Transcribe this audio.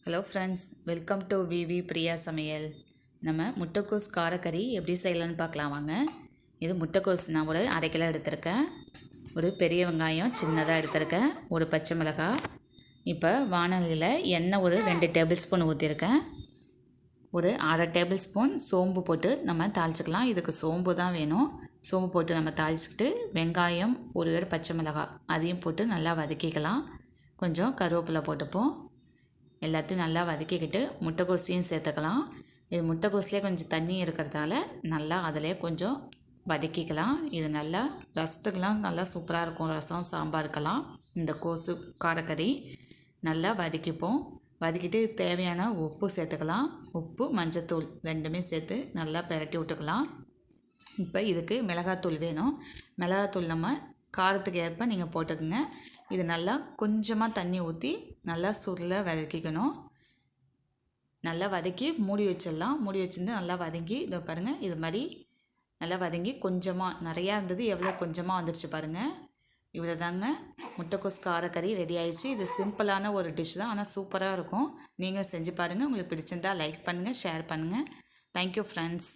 Hello friends, welcome to விவி பிரியா சமையல். நம்ம முட்டைக்கோஸ் காரக்கறி எப்படி செய்யலான்னு பார்க்கலாம் வாங்க. இது முட்டைக்கோஸ் நான் ஒரு 1/2 கிலோ எடுத்திருக்கேன். ஒரு பெரிய வெங்காயம் சின்னதாக எடுத்திருக்கேன். ஒரு பச்சை மிளகாய். இப்போ வானலியில் எண்ணெய் ஒரு 2 டேபிள் ஸ்பூன் ஊற்றிருக்கேன். ஒரு 1/2 டேபிள் ஸ்பூன் சோம்பு போட்டு நம்ம தாளிச்சிக்கலாம். இதுக்கு சோம்பு தான் வேணும். சோம்பு போட்டு நம்ம தாளிச்சிக்கிட்டு வெங்காயம் ஒரு பச்சை மிளகாய் அதையும் போட்டு நல்லா வதக்கிக்கலாம். கொஞ்சம் கருவேப்பிலை போட்டுப்போம். எல்லாத்தையும் நல்லா வதக்கிக்கிட்டு முட்டைக்கோஸையும் சேர்த்துக்கலாம். இது முட்டைக்கோஸ்லேயே கொஞ்சம் தண்ணி இருக்கிறதால நல்லா அதிலே கொஞ்சம் வதக்கிக்கலாம். இது நல்லா ரசத்துக்கெலாம் நல்லா சூப்பராக இருக்கும். ரசம் சாம்பாருக்கெல்லாம் இந்த கோஸு காரக்கறி நல்லா வதக்கிப்போம். வதக்கிட்டு தேவையான உப்பு சேர்த்துக்கலாம். உப்பு மஞ்சத்தூள் ரெண்டுமே சேர்த்து நல்லா பிரட்டி விட்டுக்கலாம். இப்போ இதுக்கு மிளகாத்தூள் வேணும். மிளகாத்தூள் நம்ம காரத்துக்கு ஏற்ப நீங்கள் போட்டுக்கோங்க. இது நல்லா கொஞ்சமாக தண்ணி ஊற்றி நல்லா சுருள வதக்கிக்கணும். நல்லா வதக்கி மூடி வச்சிடலாம். மூடி வச்சுருந்து நல்லா வதங்கி இதை பாருங்கள், இது மாதிரி நல்லா வதங்கி கொஞ்சமாக நிறையா இருந்தது, எவ்வளோ கொஞ்சமாக வந்துடுச்சு பாருங்கள். இவ்வளோ தாங்க முட்டைக்கோஸ் காரக்கறி ரெடி ஆயிடுச்சு. இது சிம்பிளான ஒரு டிஷ் தான், ஆனால் சூப்பராக இருக்கும். நீங்கள் செஞ்சு பாருங்கள். உங்களுக்கு பிடிச்சிருந்தா லைக் பண்ணுங்கள், ஷேர் பண்ணுங்கள். Thank you friends.